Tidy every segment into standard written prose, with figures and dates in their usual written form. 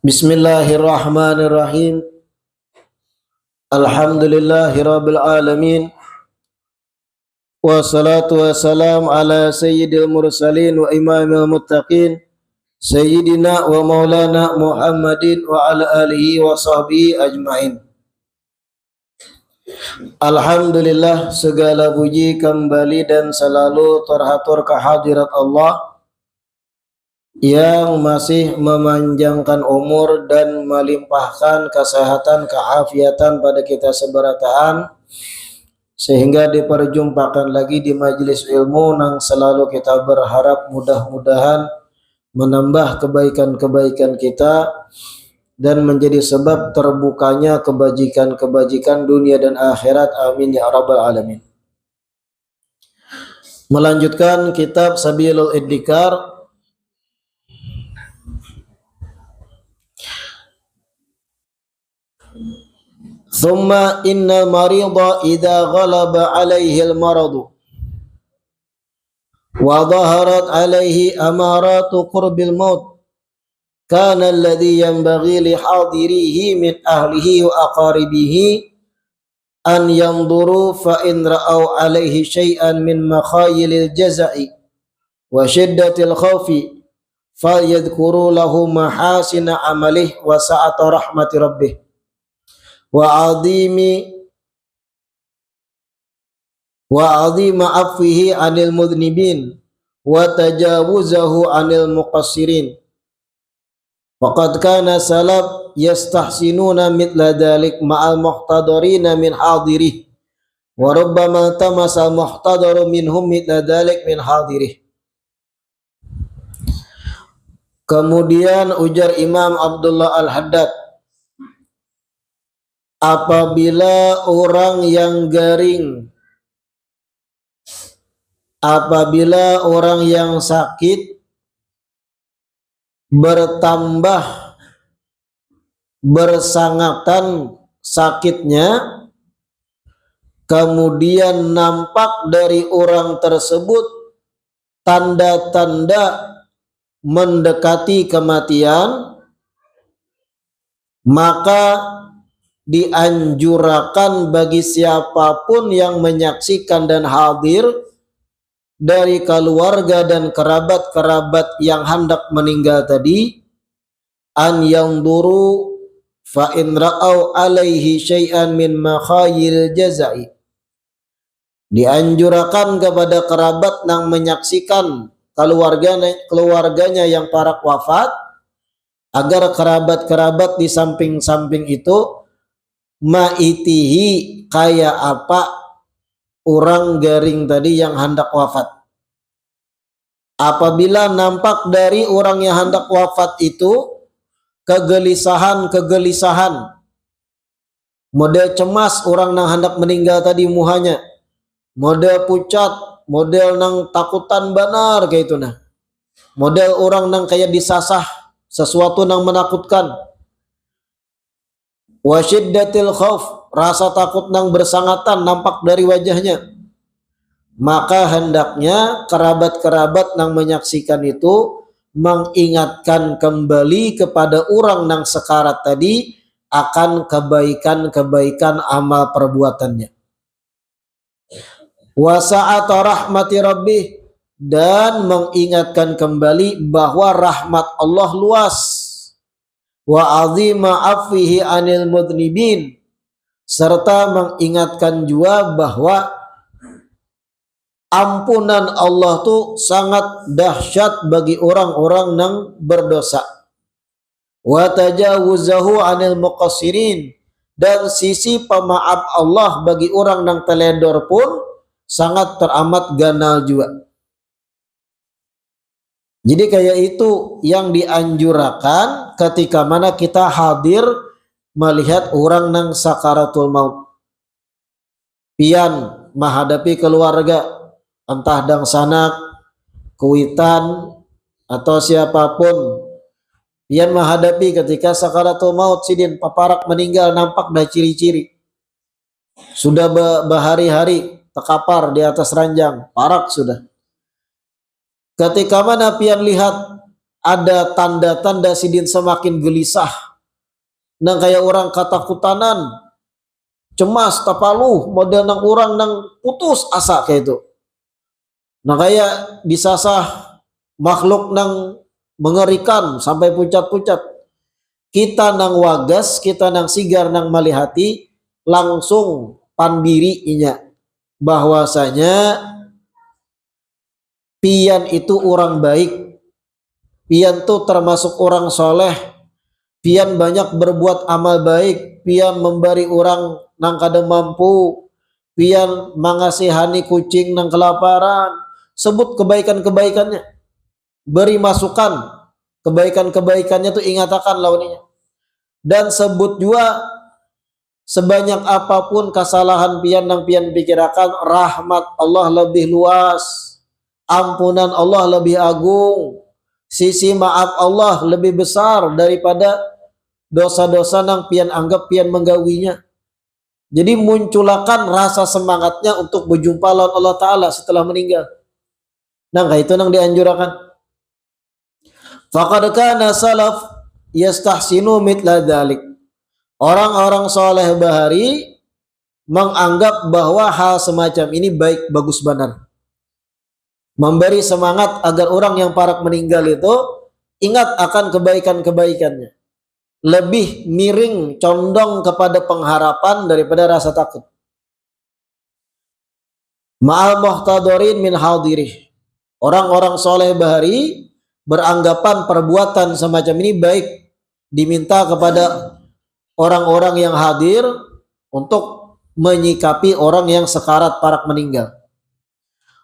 Bismillahirrahmanirrahim. Alhamdulillahirabbil alamin. Wassalatu wassalam ala sayyidil mursalin wa imamil muttaqin sayyidina wa maulana Muhammadin wa ala alihi wa sahbihi ajmain. Alhamdulillah, segala puji kembali dan selalu terhatur kehadirat Allah yang masih memanjangkan umur dan melimpahkan kesehatan, keafiatan pada kita seberataan, sehingga diperjumpakan lagi di majelis ilmu yang selalu kita berharap mudah-mudahan menambah kebaikan-kebaikan kita dan menjadi sebab terbukanya kebajikan-kebajikan dunia dan akhirat. Amin ya rabbal alamin. Melanjutkan kitab Sabilul Iddikar. Thumma innal marida idza ghalaba alaihi al-maradu wa dhaharat alaihi amaratu qurbil maut kana alladhi yanbaghi li hadirihi min ahlihi wa aqaribihi an yanzuru fa in ra'aw alaihi syai'an min makhayilil jaza'i wa shiddatil khawfi falyadhkuru lahu mahasina amalih wa sa'ata rahmati rabbih wa azima afwihi anil mudhnibin wa tajawuzahu anil muqassirin. Faqad kana salaf yastahsinuna mithla dhalik ma'al muhtadarina min hadirih wa rubbama tamasa muhtadaru minhum mithla dhalik min hadirih. Kemudian ujar Imam Abdullah Al-Haddad, apabila orang yang garing, apabila orang yang sakit bertambah bersangatan sakitnya, kemudian nampak dari orang tersebut tanda-tanda mendekati kematian, maka dianjurkan bagi siapapun yang menyaksikan dan hadir dari keluarga dan kerabat-kerabat yang hendak meninggal tadi, an yanzuru fa in ra'au alaihi syai'an min makhayil jazai. Dianjurkan kepada kerabat yang menyaksikan keluarganya yang para wafat, agar kerabat-kerabat di samping-samping itu ma'itihi, kayak apa orang garing tadi yang hendak wafat. Apabila nampak dari orang yang hendak wafat itu kegelisahan, model cemas orang yang hendak meninggal tadi muhanya, model pucat, model nang takutan banar kayak itu nah, model orang nang kayak disasah sesuatu nang menakutkan, wa syiddatil khauf, rasa takut nang bersangatan nampak dari wajahnya, maka hendaknya kerabat-kerabat nang menyaksikan itu mengingatkan kembali kepada orang nang sekarat tadi akan kebaikan-kebaikan amal perbuatannya. Wa sa'ata rahmati rabbih, dan mengingatkan kembali bahwa rahmat Allah luas. Wa azima afwihi anil mudhnibin, serta mengingatkan juga bahwa ampunan Allah tuh sangat dahsyat bagi orang-orang yang berdosa. Wa tajawuzahu anil muqassirin, dan sisi pemaaf Allah bagi orang yang teledor pun sangat teramat ganal juga. Jadi kayak itu yang dianjurkan ketika mana kita hadir melihat orang nang sakaratul maut. Pian menghadapi keluarga, entah dang sanak, kuitan, atau siapapun. Pian menghadapi ketika sakaratul maut, sidin paparak meninggal, nampak dah ciri-ciri. Sudah berhari-hari terkapar di atas ranjang, parak sudah. Ketika mana pian lihat ada tanda-tanda sidin semakin gelisah, nang kayak orang katakutanan, cemas, tapaluh, model nang orang nang putus asa kayak itu. Nah kayak disasah makhluk nang mengerikan sampai pucat-pucat. Kita nang wagas, kita nang sigar nang malihati, langsung pandiri inya bahwasanya pian itu orang baik, pian tuh termasuk orang soleh, pian banyak berbuat amal baik, pian memberi orang nang kada mampu, pian mengasihani kucing nang kelaparan. Sebut kebaikan-kebaikannya, beri masukan kebaikan-kebaikannya tuh ingatakan launinya, dan sebut juga sebanyak apapun kesalahan pian nang pian pikirakan, rahmat Allah lebih luas, ampunan Allah lebih agung, sisi maaf Allah lebih besar daripada dosa-dosa nang pian anggap pian menggawinya. Jadi munculakan rasa semangatnya untuk berjumpa lawan Allah Ta'ala setelah meninggal. Nah itu nang dianjurkan. Faqad kana salaf yastahsinu mitla dzalik. Orang-orang soleh bahari menganggap bahwa hal semacam ini baik, bagus, benar. Memberi semangat agar orang yang parak meninggal itu ingat akan kebaikan-kebaikannya. Lebih miring, condong kepada pengharapan daripada rasa takut. Ma'al muhtadirin min hadirih. Orang-orang soleh bahari beranggapan perbuatan semacam ini baik, diminta kepada orang-orang yang hadir untuk menyikapi orang yang sekarat parak meninggal.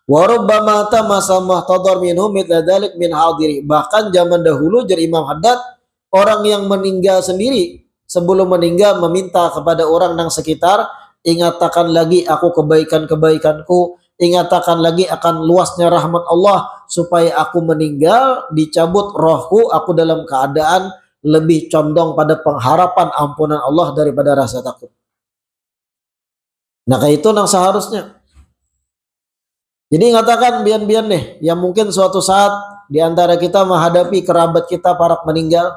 Wa rubbama tamasa muhtadar minhum mithla dzalik min hadiri. Bahkan zaman dahulu jar Imam Haddad, orang yang meninggal sendiri sebelum meninggal meminta kepada orang yang sekitar, ingatakan lagi aku kebaikan-kebaikanku, ingatakan lagi akan luasnya rahmat Allah supaya aku meninggal dicabut rohku, aku dalam keadaan lebih condong pada pengharapan ampunan Allah daripada rasa takut. Nah kayak itu nang seharusnya. Jadi ngatakan bian-bian nih, yang mungkin suatu saat diantara kita menghadapi kerabat kita parak meninggal,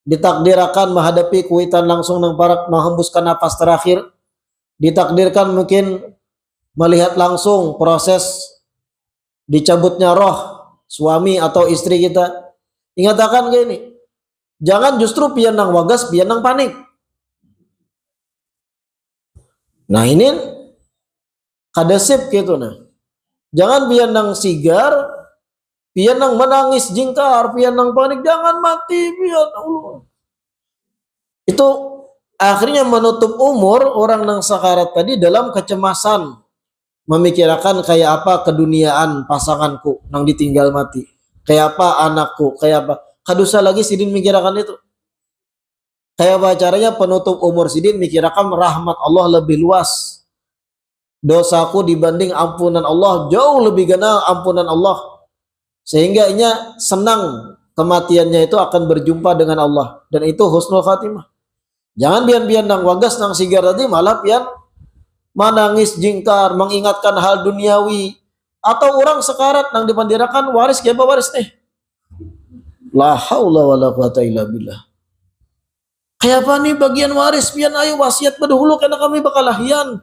ditakdirkan menghadapi kuitan langsung nang parak menghembuskan nafas terakhir, ditakdirkan mungkin melihat langsung proses dicabutnya roh suami atau istri kita. Ingatakan gini, jangan justru pian nang wagas, pian nang panik. Nah ini kadesip gitu nah. Jangan pian nang sigar, pian nang menangis jingkar, pian nang panik, jangan mati pian Allah. Itu akhirnya menutup umur orang nang sakarat tadi dalam kecemasan, memikirkan kayak apa keduniaan pasanganku nang ditinggal mati, kayak apa anakku, kayak apa. Kadusa lagi sidin mikirkan itu. Kayak apa caranya penutup umur sidin mikirkan rahmat Allah lebih luas. Dosaku dibanding ampunan Allah jauh lebih gana ampunan Allah. Sehingga inya senang kematiannya itu akan berjumpa dengan Allah. Dan itu husnul khatimah. Jangan bian-bian nang wagas nang sigar tadi malah pian menangis jingkar, mengingatkan hal duniawi. Atau orang sekarat nang dipandirakan waris siapa waris nih. La haula wala quwata illa billah. Kayak apa nih bagian waris pian ayo wasiat berdahulu karena kami bakal lahian.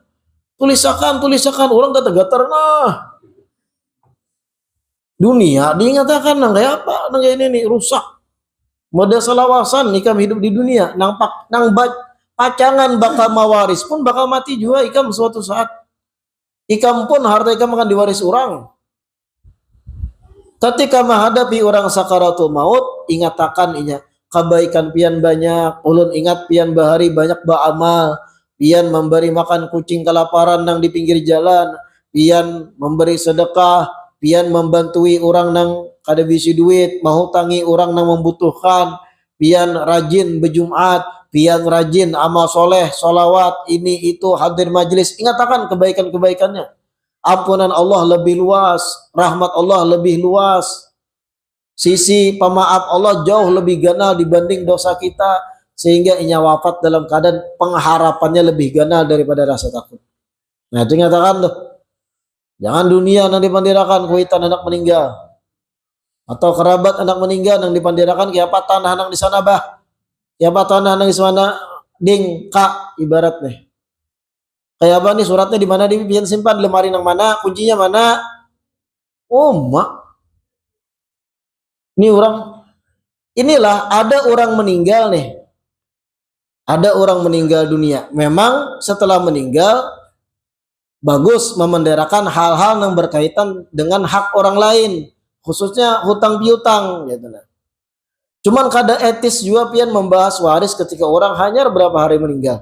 Tulisakan orang gatar-gatar nah. Dunia diingatakan nang kayak apa nang kayak ini nih rusak. Model selawasan ikam hidup di dunia nang pacangan bakal mawaris pun bakal mati juga ikam suatu saat. Ikam pun harta ikam akan diwaris orang. Ketika menghadapi orang sakaratul maut, ingatakan inya kebaikan pian banyak, ulun ingat pian bahari banyak beramal, pian memberi makan kucing kelaparan nang di pinggir jalan, pian memberi sedekah, pian membantui orang nang kada bisi duit, mahutangi orang nang membutuhkan, pian rajin berjumat, pian rajin amal soleh, solawat, ini itu hadir majlis, ingatakan kebaikan-kebaikannya. Ampunan Allah lebih luas, rahmat Allah lebih luas, sisi pemaaf Allah jauh lebih ganal dibanding dosa kita, sehingga inya wafat dalam keadaan pengharapannya lebih ganal daripada rasa takut. Nah itu nyatakan tuh, jangan dunia nanti mandirakan kuitan anak meninggal. atau kerabat anak meninggal yang dipandirakan kiapa tanah nang di sana bah, kiapa tanah nang di sana ding kak ibarat nih. Kayak apa nih suratnya di mana di pian simpan di lemari nang mana, kuncinya mana? Oh mak, ini orang inilah ada orang meninggal nih. Ada orang meninggal dunia. Memang setelah meninggal bagus memenderakan hal-hal yang berkaitan dengan hak orang lain, khususnya hutang piutang gitu nah. Cuman kada etis juga pian membahas waris ketika orang hanya berapa hari meninggal.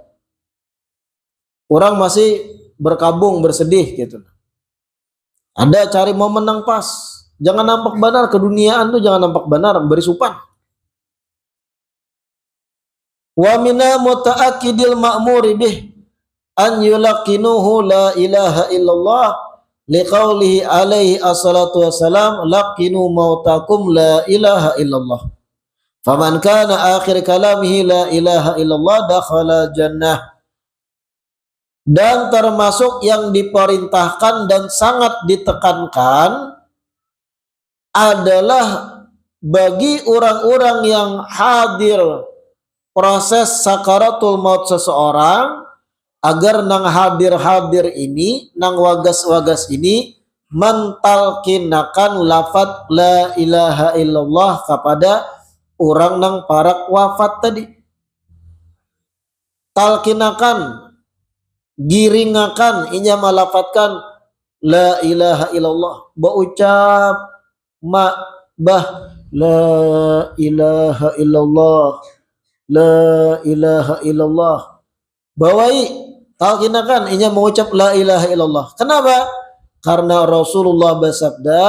Orang masih berkabung bersedih gitu. Ada cari momen yang pas. Jangan nampak benar keduniaan tuh jangan nampak benar beri supan. Wa mina muta'akkidil ma'muri bih an yulaqinuhu la ilaha illallah liqaulihi alaihi assalatu wassalam laqinu mautakum la ilaha illallah faman kana akhir kalamihi la ilaha illallah dakhala jannah. Dan termasuk yang diperintahkan dan sangat ditekankan adalah bagi orang-orang yang hadir proses sakaratul maut seseorang agar nang hadir-hadir ini, nang wagas-wagas ini mentalkinakan lafaz la ilaha illallah kepada orang nang parak wafat tadi. Talkinakan, giringakan, inya malafatkan la ilaha illallah. Berucap bah la ilaha illallah. La ilaha illallah. Bawai talkinakan inya mengucap la ilaha illallah. Kenapa? Karena Rasulullah bersabda,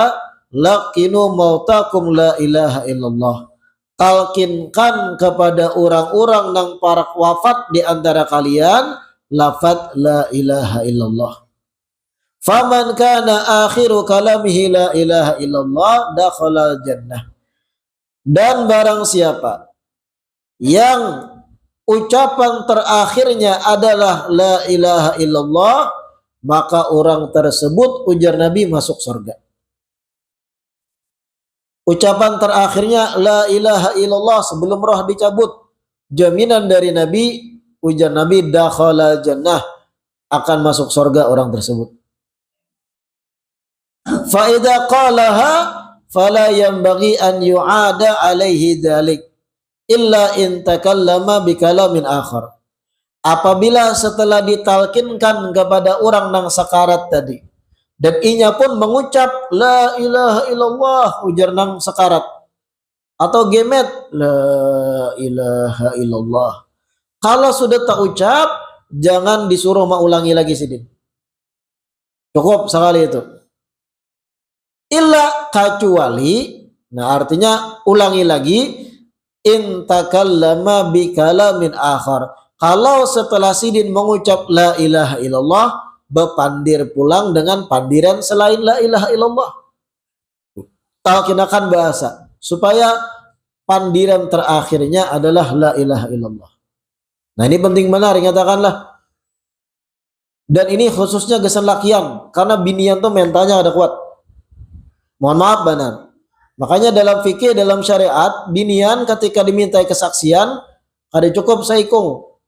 laqinu mautakum la ilaha illallah. Talkinkan kepada orang-orang yang para wafat di antara kalian lafaz la ilaha illallah. Faman kana akhiru kalamihi la ilaha illallah dakhala jannah. Dan barang siapa yang ucapan terakhirnya adalah la ilaha illallah, maka orang tersebut ujar Nabi masuk surga. Ucapan terakhirnya la ilaha illallah sebelum roh dicabut, jaminan dari Nabi, ujar Nabi dakhala jannah, akan masuk surga orang tersebut. Fa idza qalaha fala yanbaghi an yu'ada alaihi dzalik illa in takallama bikalamin akhar. Apabila setelah ditalkinkan kepada orang nang sakarat tadi dan inya pun mengucap la ilaha illallah ujar nang sakarat atau gemet la ilaha illallah, kalau sudah tak ucap jangan disuruh mengulangi lagi sidin, cukup sekali itu. Illa kecuali, nah artinya ulangi lagi, in takallama bikalamin akhar, kalau setelah sidin mengucap la ilaha illallah bepandir pulang dengan pandiran selain la ilaha illallah, talkinakan bahasa supaya pandiran terakhirnya adalah la ilaha illallah. Nah ini penting benar ingatakanlah. Dan ini khususnya gesan lakian karena binian tuh mentalnya ada kuat. Mohon maaf benar. Makanya dalam fikih, dalam syariat, binian ketika dimintai kesaksian, kada cukup seikung.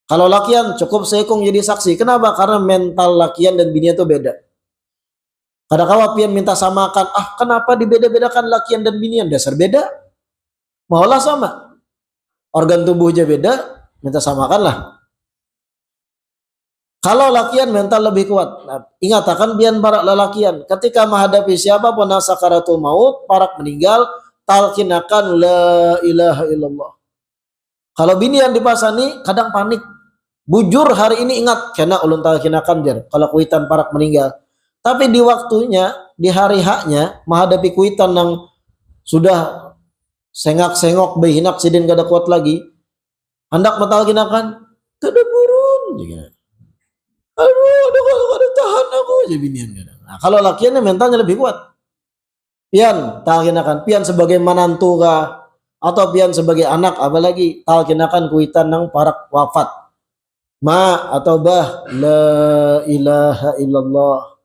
Kalau lakian cukup seikung jadi saksi. Kenapa? Karena mental lakian dan binian itu beda. Kada kawa pian minta samakan. Kenapa dibeda-bedakan lakian dan binian? Dasar beda. Maulah sama. Organ tubuhnya beda, minta samakan lah. Kalau lakian mental lebih kuat. Nah, ingat akan bian barak lelakian. Ketika menghadapi siapapun sakaratul maut, parak meninggal, talkinakan la ilaha illallah. Kalau binian dipasani, kadang panik. Bujur hari ini ingat, kena ulun talkinakan biar. Kalau kuitan parak meninggal. Tapi di waktunya, di hari haknya, menghadapi kuitan yang sudah sengak-sengok, behinak, sidin kada kuat lagi. Hendak mentalkinakan, kada burun. Aduh, ada tahan aku aja binian. Nah, kalau lakiannya mentalnya lebih kuat. Pian talkinakan, pian sebagai manantu kah atau pian sebagai anak, apalagi talkinakan kuitan nang parak wafat. Ma atau bah la ilaha illallah.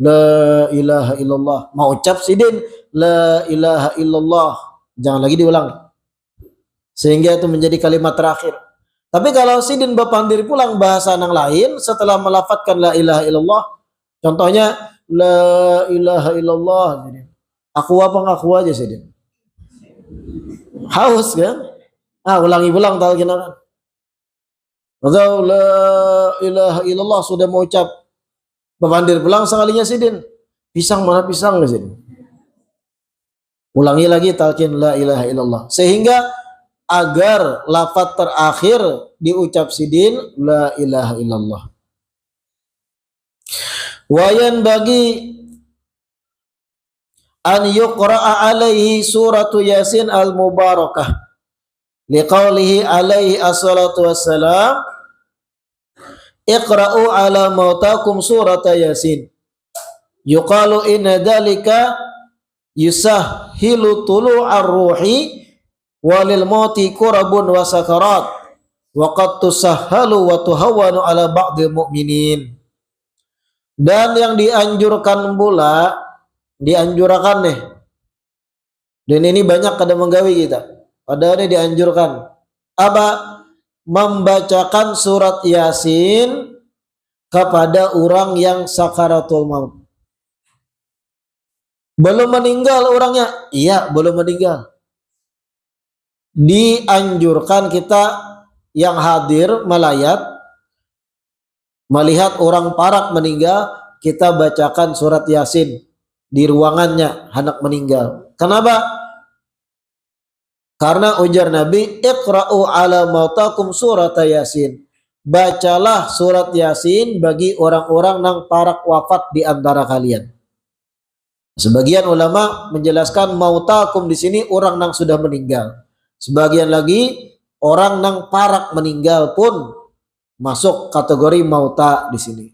La ilaha illallah. Mau ucap sidin, la ilaha illallah. Jangan lagi diulang. Sehingga itu menjadi kalimat terakhir. Tapi kalau sidin bapandir pulang bahasa yang lain setelah melafadzkan la ilaha illallah, contohnya la ilaha illallah. Aku apa ngaku aja sidin. Haus kan? Ulangi pulang talqinan. Atau la ilaha illallah sudah mau ucap bapandir pulang sekalinya sidin. Pisang mana pisang ke sidin. Ulangi lagi talqin la ilaha illallah. Sehingga agar lafaz terakhir diucap sidin la ilaha illallah. Wayan bagi an yuqra'a alaihi suratu Yasin al-mubarakah liqaulihi alaihi assalatu wassalam iqra'u ala mautakum surata Yasin yuqalu inna dhalika yusahhilu tulu'ar ruhi walil mauti kurabun wa sakarat wa qad tusahhalu wa tuhawwanu ala ba'dil mu'minin. Dan yang dianjurkan pula, dianjurkan nih, dan ini banyak kada menggawi kita, padahal ini dianjurkan apa? Membacakan surat Yasin kepada orang yang sakaratul maut. Belum meninggal orangnya? Iya, belum meninggal. Dianjurkan kita yang hadir melayat melihat orang parak meninggal, kita bacakan surat Yasin di ruangannya hendak meninggal. Kenapa? Karena ujar Nabi, iqra'u ala mautakum surat Yasin. Bacalah surat Yasin bagi orang-orang yang parak wafat di antara kalian. Sebagian ulama menjelaskan mautakum di sini orang yang sudah meninggal. Sebagian lagi orang yang parak meninggal pun masuk kategori mauta di sini.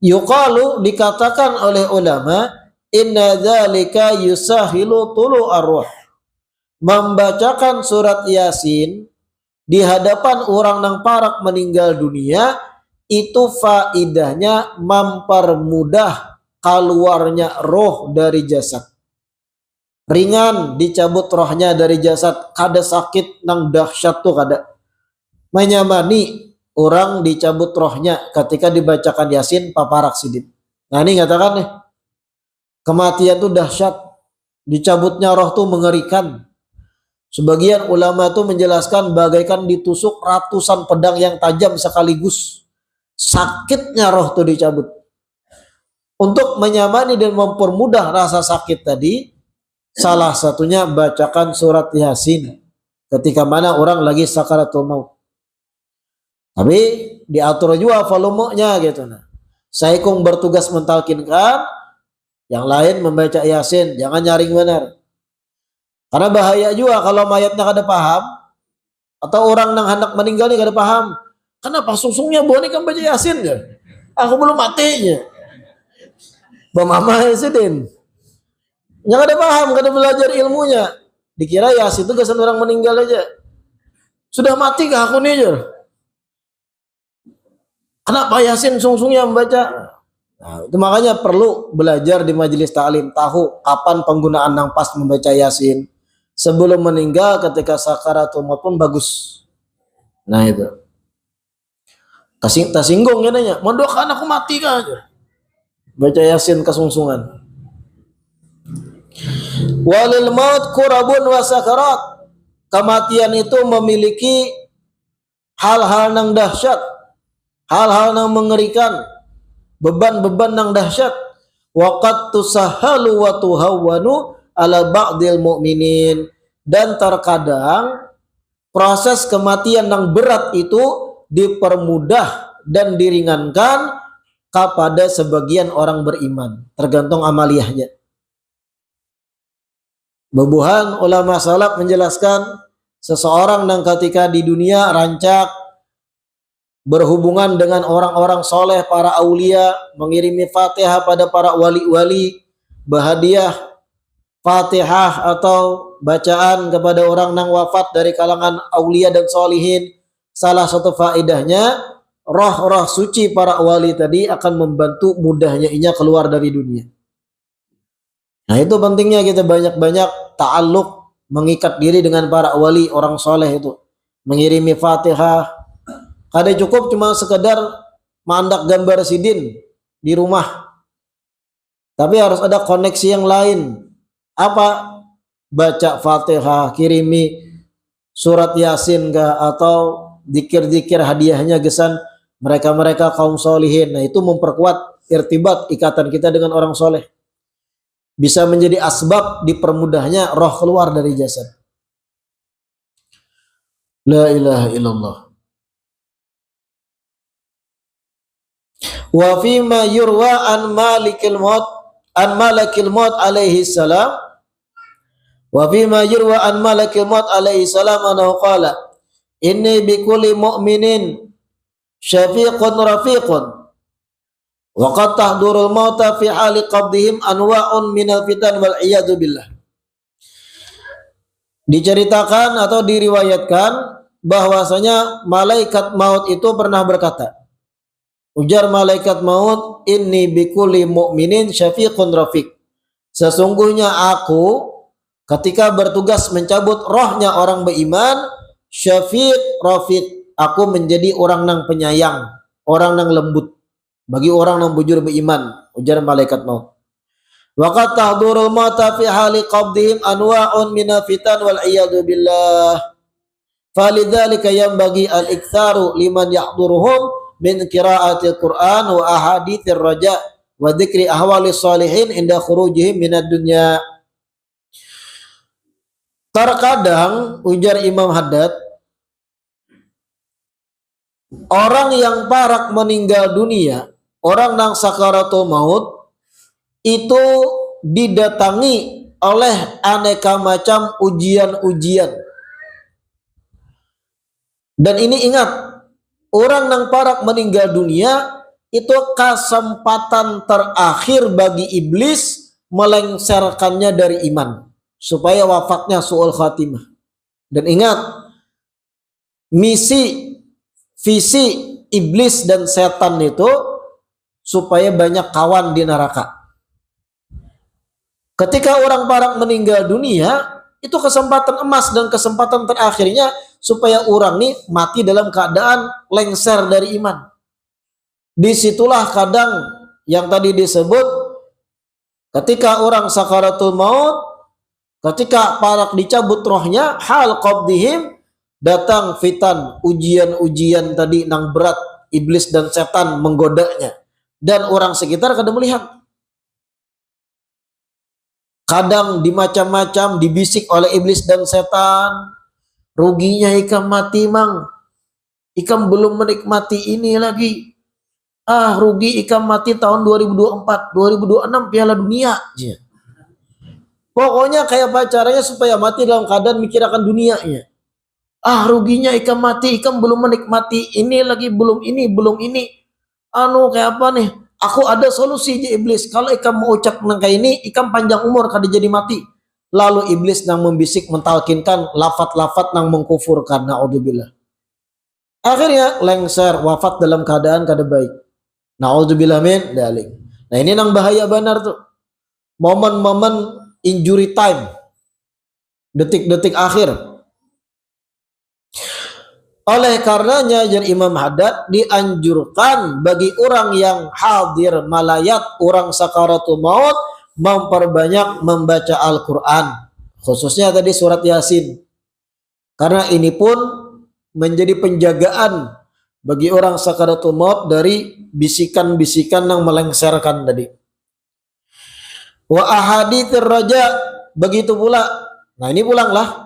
Yuqalu dikatakan oleh ulama inna dzalika yusahilu tulu arwah. Membacakan surat Yasin di hadapan orang yang parak meninggal dunia itu faidahnya mempermudah keluarnya roh dari jasad. Ringan dicabut rohnya dari jasad, kada sakit nang dahsyat tuh kada. Menyamani orang dicabut rohnya ketika dibacakan Yasin paparak sidin. Nah ini katakan nih, kematian tuh dahsyat, dicabutnya roh tuh mengerikan. Sebagian ulama tuh menjelaskan bagaikan ditusuk ratusan pedang yang tajam sekaligus. Sakitnya roh tuh dicabut. Untuk menyamani dan mempermudah rasa sakit tadi, salah satunya bacakan surat Yasin ketika mana orang lagi sakaratul maut. Tapi diatur juga volumenya gitu. Nah, saya kong bertugas mentalkinkan, yang lain membaca Yasin, jangan nyaring benar. Karena bahaya juga kalau mayatnya kada paham atau orang yang hendak meninggal ini kada paham. Kenapa sungsungnya boni kan baca Yasin ya? Aku belum matinya. Bamama Yasin. Yang ada paham, kada belajar ilmunya. Dikira Yasin itu kesan orang meninggal aja. Sudah mati kah aku nih? Kenapa Yasin sungsungnya membaca? Nah, itu makanya perlu belajar di majelis ta'lim, tahu kapan penggunaan yang pas membaca Yasin. Sebelum meninggal ketika sakaratul maut pun bagus. Nah itu. Tersinggung ya nanya, mendoakan aku mati kah? Baca Yasin kesungsungan. Walil maut kurabun wa sakarat. Kematian itu memiliki hal-hal yang dahsyat, hal-hal yang mengerikan, beban-beban yang dahsyat. Waqad tusahhalu wa tuhawwanu ala ba'dil mu'minin. Dan terkadang proses kematian yang berat itu dipermudah dan diringankan kepada sebagian orang beriman, tergantung amaliyahnya. Bebuhan ulama salaf menjelaskan seseorang yang ketika di dunia rancak berhubungan dengan orang-orang soleh, para aulia, mengirimi Fatihah pada para wali-wali, berhadiah Fatihah atau bacaan kepada orang yang wafat dari kalangan aulia dan solihin. Salah satu faedahnya roh-roh suci para wali tadi akan membantu mudahnya inya keluar dari dunia. Nah, itu pentingnya kita banyak-banyak ta'alluq, mengikat diri dengan para wali, orang soleh itu. Mengirimi Fatihah. Kada cukup cuma sekedar mandak gambar sidin di rumah. Tapi harus ada koneksi yang lain. Apa? Baca Fatihah, kirimi surat Yasin kah, atau zikir-zikir hadiahnya gesan mereka-mereka kaum solihin. Nah, itu memperkuat irtibat, ikatan kita dengan orang soleh. Bisa menjadi asbab dipermudahnya roh keluar dari jasad. La ilaha illallah. Wa fima yurwa an malakil maut alaihi salam, wa fima yurwa an malakil maut alaihi salam annahu qala inni bikulli mu'minin syafiqun rafiqun wa qad tahdurul mauta fi hali qabdihim anwa'un minal fitan wal iyadu billah. Diceritakan atau diriwayatkan bahwasanya malaikat maut itu pernah berkata, ujar malaikat maut, inni bikulli mu'minin syafiqun rafiq. Sesungguhnya aku ketika bertugas mencabut rohnya orang beriman, syafiq rafiq, aku menjadi orang nang penyayang, orang nang lembut bagi orang nang bujur beriman, ujar malaikat maut. Wa qad tahdurul mauta fi hali qabdihim anwa'un minal fitan wal iyadu billah. Falidzalika yanbaghi al-iktsaru liman yahduruhum min qiraatil Qur'an wa ahaditsir raja wa dzikri ahwalis sholihin inda khurujihim minad dunya. Terkadang, ujar Imam Haddad, orang yang parak meninggal dunia, orang nang sakaratul maut, itu didatangi oleh aneka macam ujian-ujian. Dan ini ingat, orang nang parak meninggal dunia itu kesempatan terakhir bagi iblis melengsarkannya dari iman supaya wafatnya su'ul khatimah. Dan ingat, visi iblis dan setan itu supaya banyak kawan di neraka. Ketika orang parak meninggal dunia, itu kesempatan emas dan kesempatan terakhirnya supaya orang ini mati dalam keadaan lengser dari iman. Disitulah kadang yang tadi disebut, ketika orang sakaratul maut, ketika parak dicabut rohnya, hal qabdihim, datang fitan, ujian-ujian tadi nang berat, iblis dan setan menggodanya, dan orang sekitar kada melihat. Kadang dimacam-macam dibisik oleh iblis dan setan, ruginya ikam mati mang, ikam belum menikmati ini lagi, rugi ikam mati tahun 2024, 2026 Piala Dunia. Pokoknya kayak pacaranya supaya mati dalam keadaan mikir akan dunianya. Ruginya ikam mati, ikam belum menikmati ini lagi, belum ini. Kayak apa nih? Aku ada solusi je iblis. Kalau ikam mau ucap nang kayak ini, ikam panjang umur kada jadi mati. Lalu iblis nang membisik mentalkinkan lafat-lafat nang mengkufurkan. Na'udzubillah. Akhirnya lengser, wafat dalam keadaan kada baik. Na'udzubillah min dzalik. Nah, ini nang bahaya benar tuh. Momen-momen injury time. Detik-detik akhir. Oleh karenanya, jar Imam Haddad, dianjurkan bagi orang yang hadir malayat, orang sakaratul maut, memperbanyak membaca Al-Quran. Khususnya tadi surat Yasin. Karena ini pun menjadi penjagaan bagi orang sakaratul maut dari bisikan-bisikan yang melengsarkan tadi. Wa ahaditsir raja, begitu pula. Nah, ini pulanglah.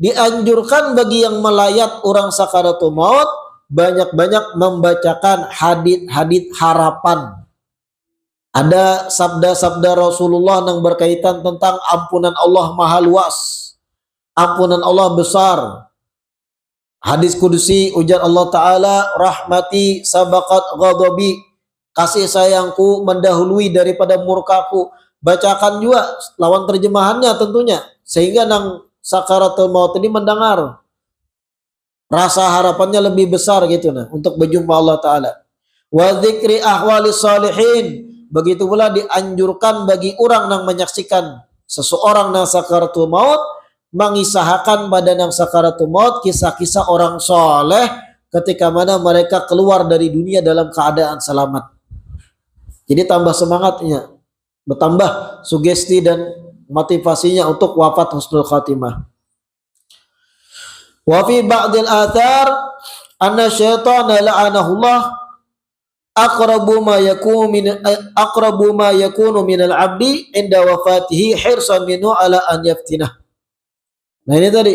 Dianjurkan bagi yang melayat orang sakaratul maut banyak-banyak membacakan hadits harapan. Ada sabda-sabda Rasulullah yang berkaitan tentang ampunan Allah maha luas, ampunan Allah besar. Hadis kudusi, ujar Allah Ta'ala, rahmati sabaqat ghadabi, kasih sayangku mendahului daripada murkaku. Bacakan juga lawan terjemahannya tentunya, sehingga nang sakaratul maut ini mendengar. rasa harapannya lebih besar gitu nah untuk berjumpa Allah Ta'ala. Wa dzikri ahwali salihin, begitu pula dianjurkan bagi orang yang menyaksikan seseorang nang sakaratul maut, mengisahkan pada nang sakaratul maut kisah-kisah orang soleh ketika mana mereka keluar dari dunia dalam keadaan selamat. Jadi tambah semangatnya, bertambah sugesti dan motivasinya untuk wafat husnul khatimah. Wa fi ba'dil athar anna syaitana la'anahullah aqrabu ma yakunu min al-'abdi inda wafatihi hirsan minhu ala an yaftinah. Nah ini tadi.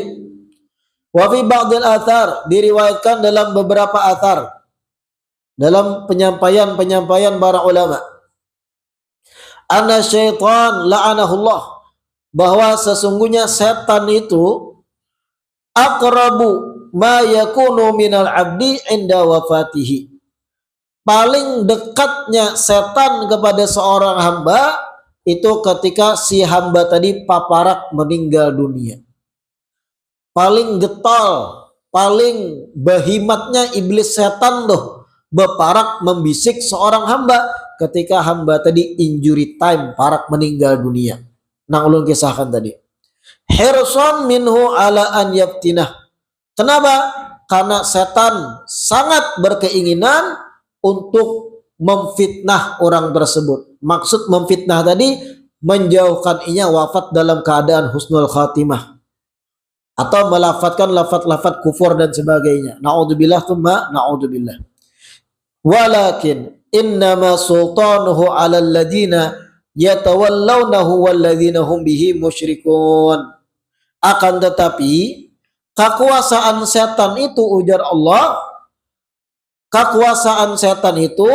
Wa fi ba'dil athar, diriwayatkan dalam beberapa athar, dalam penyampaian para ulama, anna syaitan la'anahullah, bahwa sesungguhnya setan itu aqrabu ma yakunu minal abdi inda wafatihi, paling dekatnya setan kepada seorang hamba itu ketika si hamba tadi paparak meninggal dunia. Paling getol, paling bahimatnya iblis setan tuh beparak membisik seorang hamba ketika hamba tadi injury time, parak meninggal dunia. Nang ulun kisahkan tadi. Hirson minhu ala an yaftinah. Kenapa? Karena setan sangat berkeinginan untuk memfitnah orang tersebut. Maksud memfitnah tadi menjauhkan inya wafat dalam keadaan husnul khatimah, atau melafatkan lafat-lafat kufur dan sebagainya. Na'udzubillah tsumma na'udzubillah. Walakin innama sultanuhu 'alal ladina yatawallawnahu walladzina hum bihi musyrikun. Akan tetapi kekuasaan setan itu, ujar Allah, kekuasaan setan itu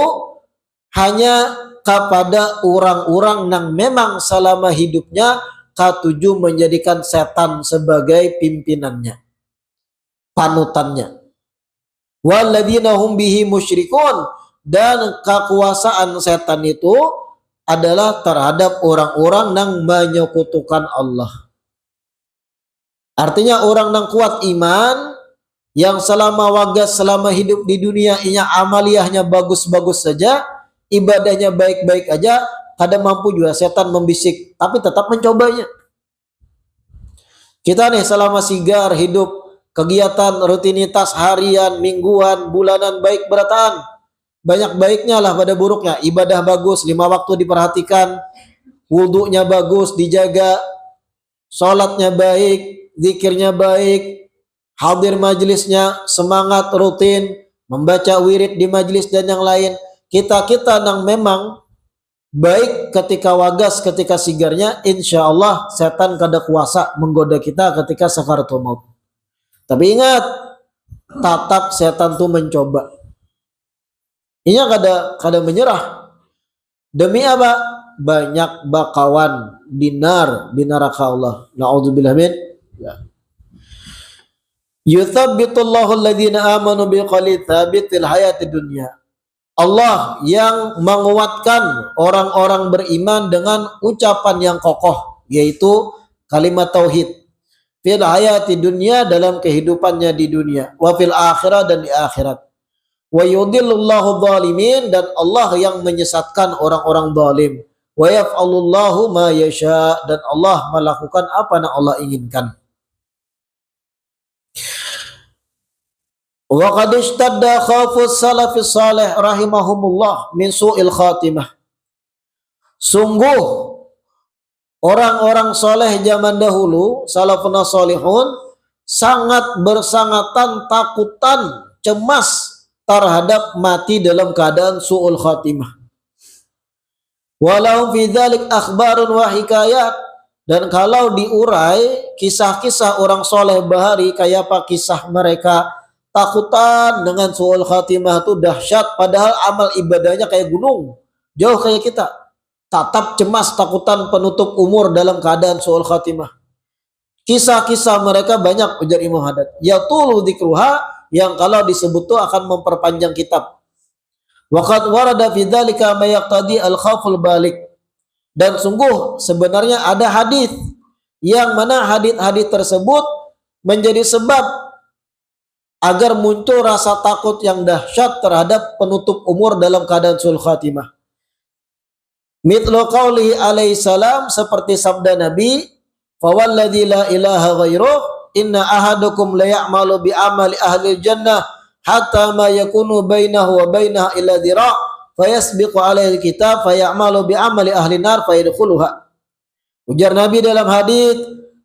hanya kepada orang-orang yang memang selama hidupnya katuju menjadikan setan sebagai pimpinannya, panutannya. Walladzina hum bihi musyrikun, dan kekuasaan setan itu adalah terhadap orang-orang yang menyekutukan Allah. Artinya orang yang kuat iman, yang selama wagas selama hidup di dunia inya amaliyahnya bagus-bagus saja, ibadahnya baik-baik aja, kadang mampu juga setan membisik, tapi tetap mencobanya. Kita nih selama sigar hidup, kegiatan rutinitas harian, mingguan, bulanan baik berataan, banyak baiknya lah pada buruknya. Ibadah bagus, 5 waktu diperhatikan, wudunya bagus dijaga, sholatnya baik, zikirnya baik, hadir majelisnya semangat rutin, membaca wirid di majelis dan yang lain. Kita-kita yang memang baik ketika wagas, ketika sigarnya, insya Allah setan kada kuasa menggoda kita ketika sakaratul maut. Tapi ingat, tatap setan tuh mencoba. Inya kada menyerah. Demi apa? Banyak bakawan dinar di neraka Allah. Na'udzubillah min. Yuthabbitullahu alladhina amanu biqali thabitil hayati dunya. Allah yang menguatkan orang-orang beriman dengan ucapan yang kokoh, yaitu kalimat tauhid, fil hayati dunya, dalam kehidupannya di dunia, wa fil akhirah, dan di akhirat. Wa yudhillullahu dhalimin, dan Allah yang menyesatkan orang-orang zalim. Wa yaf'alullahu ma yasha, dan Allah melakukan apa yang Allah inginkan. Wa qad ishtadda khawfus salafis salih rahimahumullah min su'il khatimah. Sungguh orang-orang soleh zaman dahulu, salafun salihun, sangat bersangatan, takutan, cemas terhadap mati dalam keadaan su'ul khatimah. Walau fi dzalik akhbarun wa hikayat, dan kalau diurai kisah-kisah orang soleh bahari, kayak apa kisah mereka takutan dengan su'ul khatimah itu dahsyat, padahal amal ibadahnya kayak gunung, jauh kayak kita. Tatap cemas, takutan penutup umur dalam keadaan su'ul khatimah. Kisah-kisah mereka banyak, ujar Imam Haddad. Yatulu dzikruha, yang kalau disebut itu akan memperpanjang kitab. Waqad warada fi dzalika ma yaqtadi al-khauful balik. Dan sungguh sebenarnya ada hadis yang mana hadis-hadis tersebut menjadi sebab agar muncul rasa takut yang dahsyat terhadap penutup umur dalam keadaan sul khatimah. Mithlu qaulihi alaihi salam, seperti sabda Nabi, "Fawalladzi la ilaha ghairuh, inna ahadakum la ya'malu bi amali ahli jannah hatta ma yakunu bainahu wa bainaha illa dhira' fayasbiqu alaihi kitab fayamalu bi amali ahli nar fayadkhuluha." Ujar Nabi dalam hadits,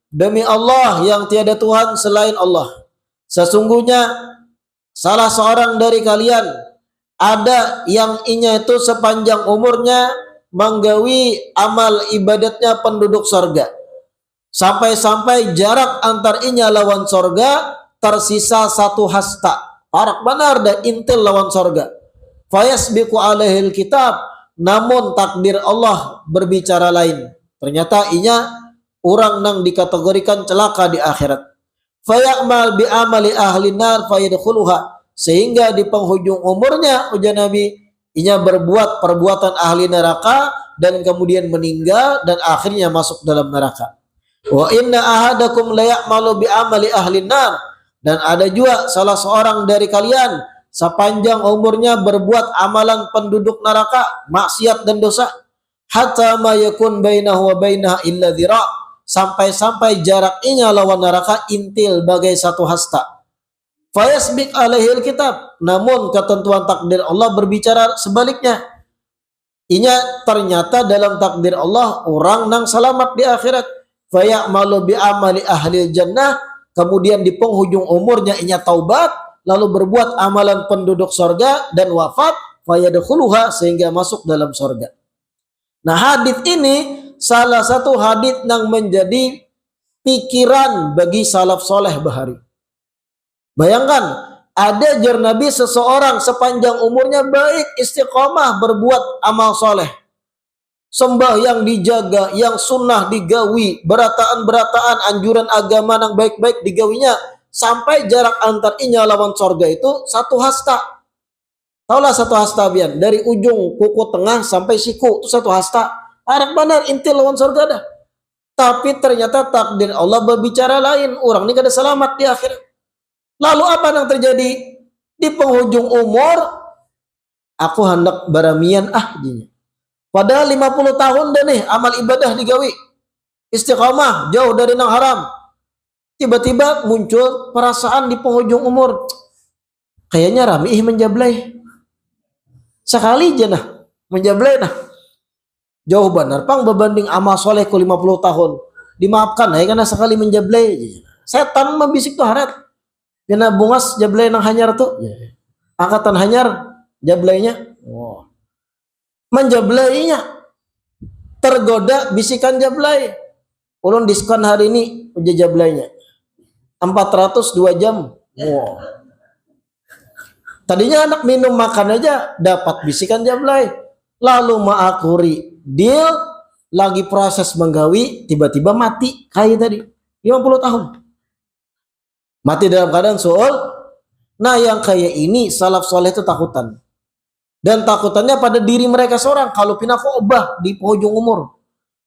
demi Allah yang tiada Tuhan selain Allah, sesungguhnya salah seorang dari kalian ada yang inya itu sepanjang umurnya menggawi amal ibadatnya penduduk sorga, sampai-sampai jarak antar inya lawan sorga tersisa 1 hasta, parak benar dan intil lawan sorga. Fayasbiqu alaihil kitab, namun takdir Allah berbicara lain. Ternyata inya orang nang dikategorikan celaka di akhirat. Fayamal bi amali ahli nar fayadkhuluha, sehingga di penghujung umurnya ujar Nabi, inya berbuat perbuatan ahli neraka dan kemudian meninggal dan akhirnya masuk dalam neraka. Wa inna ahadakum la ya'malu bi amali ahli nar, dan ada juga salah seorang dari kalian sepanjang umurnya berbuat amalan penduduk neraka, maksiat dan dosa, hatta ma yakun bainahu wa bainaha illa dhira', sampai-sampai jaraknya lawan neraka intil bagai 1 hasta. Fayasbiq alaihil kitab, namun ketentuan takdir Allah berbicara sebaliknya. Inya ternyata dalam takdir Allah orang nang selamat di akhirat. Fayamalu bi amali ahli jannah, kemudian di penghujung umurnya inya taubat, lalu berbuat amalan penduduk sorga dan wafat, fayadkhuluha, sehingga masuk dalam sorga. Nah, hadits ini salah satu hadits yang menjadi pikiran bagi salaf soleh bahari. Bayangkan, ada jar Nabi seseorang sepanjang umurnya baik, istiqomah, berbuat amal soleh, sembah yang dijaga, yang sunnah digawi, berataan-berataan, anjuran agama yang baik-baik digawinya, sampai jarak antar inya lawan sorga itu 1 hasta. Taulah 1 hasta bian, dari ujung kuku tengah sampai siku itu 1 hasta. Arang benar intil lawan sorga dah. Tapi ternyata takdir Allah berbicara lain, orang ini kada selamat di akhirat. Lalu apa yang terjadi? Di penghujung umur, aku hendak baramian jinya. Padahal 50 tahun dah nih amal ibadah digawi, istiqamah, jauh dari nang haram. Tiba-tiba muncul perasaan di penghujung umur, kayaknya rami menjablay. Sekali aja nah, menjablay nah. Jauh benar pang berbanding amal soleh ku 50 tahun. Dimaafkan ya karena sekali menjablay. Setan membisik tuh harat. Kena bungas jablay nang hanyar tuh. Angkatan hanyar jablaynya. Wow. Menjablaynya. Tergoda bisikan jablay. Ulun diskon hari ini udah jablaynya. 402 jam. Wow. Tadinya anak minum makan aja dapat bisikan jablay. Lalu maakuri deal lagi proses menggawi, tiba-tiba mati kayak tadi 50 tahun. Mati dalam keadaan suul. Nah, yang kayak ini salaf soleh itu takutan. Dan takutannya pada diri mereka seorang. Kalau pindah obah di penghujung umur.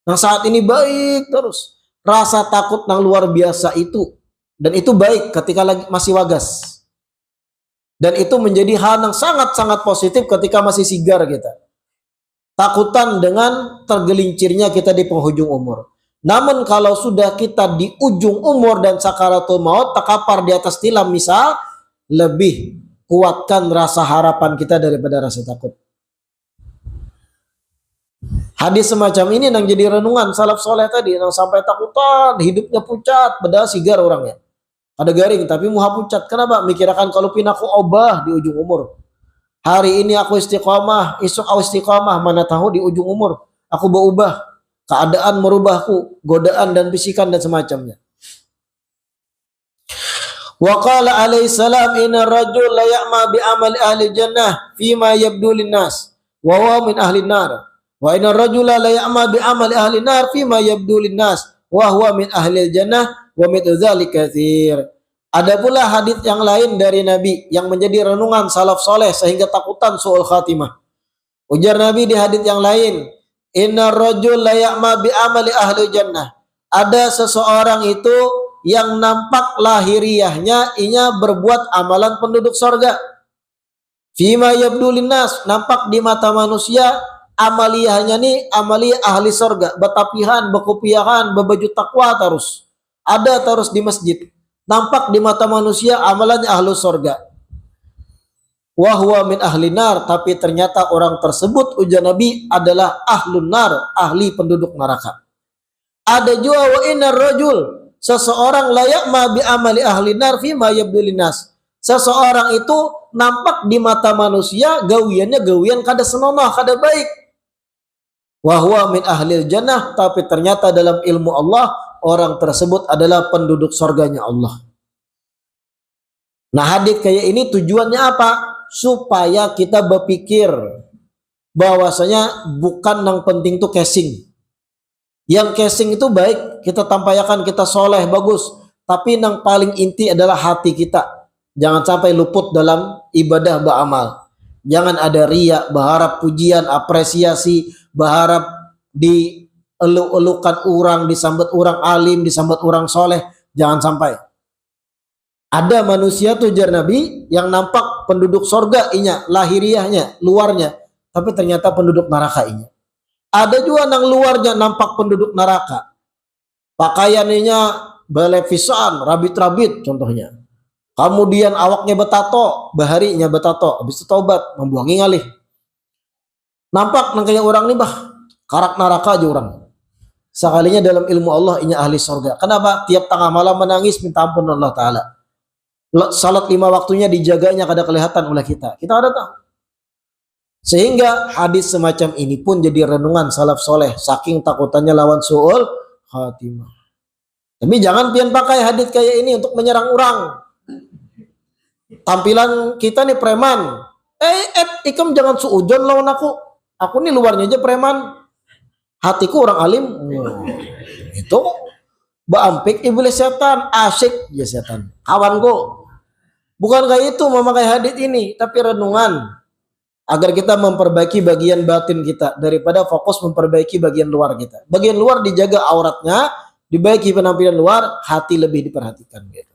Nah, saat ini baik terus. Rasa takut yang luar biasa itu. Dan itu baik ketika lagi masih wagas. Dan itu menjadi hal yang sangat-sangat positif ketika masih sigar kita. Takutan dengan tergelincirnya kita di penghujung umur. Namun kalau sudah kita di ujung umur dan sakaratul maut, terkapar di atas tilam misal, lebih kuatkan rasa harapan kita daripada rasa takut. Hadis semacam ini yang jadi renungan salaf soleh tadi, yang sampai takutan, hidupnya pucat, padahal sigar orangnya. Ada garing, tapi muha pucat. Kenapa? Mikirkan kalau pindah aku obah di ujung umur. Hari ini aku istiqomah, esok aku istiqomah, mana tahu di ujung umur aku berubah. Keadaan merubahku, godaan dan bisikan dan semacamnya. Wa qala alaihi salam, inna rajul la ya'ma bi amali ahli jannah fima yabdu linnas wa huwa min ahli nar. Wa inna rajula la ya'ma bi amali ahli nar fima yabdu linnas wa huwa min ahli jannah wa min dzalika katsir. Ada pula hadis yang lain dari Nabi yang menjadi renungan salaf soleh sehingga takutan suul khatimah. Ujar Nabi di hadis yang lain, inna rajul la ya'ma bi amali ahli jannah. Ada seseorang itu yang nampak lahiriahnya inya berbuat amalan penduduk sorga. Fima yabdu linnas, nampak di mata manusia amaliyahnya nih amaliyah ahli sorga, betapihan, bekupiahan, berbaju takwa terus. Ada terus di masjid. Nampak di mata manusia amalannya ahli sorga. Wahwa min ahli nar, tapi ternyata orang tersebut ujar Nabi adalah ahlun nar, ahli penduduk neraka. Ada juga wa innar rajul, seseorang layak ma bi amali ahli nar fi ma yabdu linnas. Seseorang itu nampak di mata manusia gawiannya gawian kada senonoh, kada baik. Wahwa min ahli jannah, tapi ternyata dalam ilmu Allah orang tersebut adalah penduduk surganya Allah. Nah, hadis kayak ini tujuannya apa? Supaya kita berpikir bahwasanya bukan yang penting itu casing. Yang casing itu baik, kita tampilkan kita soleh, bagus. Tapi yang paling inti adalah hati kita. Jangan sampai luput dalam ibadah beramal. Jangan ada riya, berharap pujian, apresiasi, berharap dieluk-elukan orang, disambut orang alim, disambut orang soleh. Jangan sampai. Ada manusia tuh jar Nabi yang nampak penduduk sorga inya, lahiriahnya, luarnya, tapi ternyata penduduk neraka inya. Ada juga yang luarnya nampak penduduk neraka. Pakaiannya belevisan, rabit-rabit contohnya. Kemudian awaknya betato, baharinya betato, habis itu taubat, membuangi ngalih. Nampak nang kayak orang nih bah, karak neraka aja orang. Sekalinya dalam ilmu Allah inya ahli sorga. Kenapa? Tiap tengah malam menangis minta ampun Allah Ta'ala. Salat 5 waktunya dijaganya kada kelihatan oleh kita. Kita ada tahu. Sehingga hadis semacam ini pun jadi renungan salaf soleh. Saking takutannya lawan su'ul khatimah. Tapi jangan pian pakai hadis kayak ini untuk menyerang orang. Tampilan kita nih preman. Ikam jangan suujon lawan aku. Aku nih luarnya aja preman. Hatiku orang alim. Itu baampik iblis setan. Asyik ya setan. Kawanku. Bukan kayak itu memakai hadis ini, tapi renungan agar kita memperbaiki bagian batin kita daripada fokus memperbaiki bagian luar kita. Bagian luar dijaga auratnya, dibaiki penampilan luar, hati lebih diperhatikan gitu.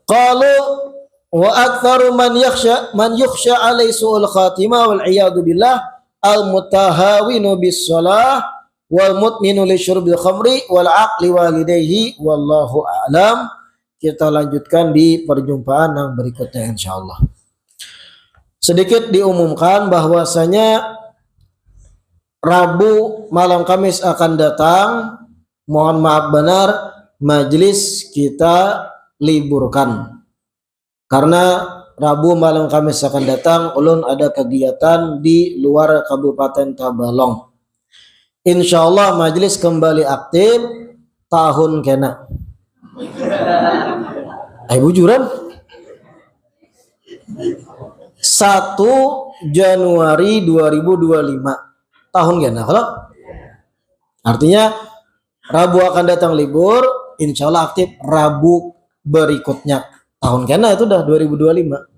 Qalu wa aktsaru man yukhsha alaihi su'ul khatimah wal iyadu billah al mutahawinu bis shalah wal mutminu li syurbil khamri wal aqli walidayhi wallahu a'lam. Kita lanjutkan di perjumpaan yang berikutnya insyaallah. Sedikit diumumkan bahwasanya Rabu malam Kamis akan datang. Mohon maaf benar, majelis kita liburkan. Karena Rabu malam Kamis akan datang, ulun ada kegiatan di luar Kabupaten Tabalong. Insyaallah majelis kembali aktif tahun kena. Bujuran 1 Januari 2025 tahun kena kalau artinya Rabu akan datang libur, insya Allah aktif Rabu berikutnya tahun kena itu udah 2025.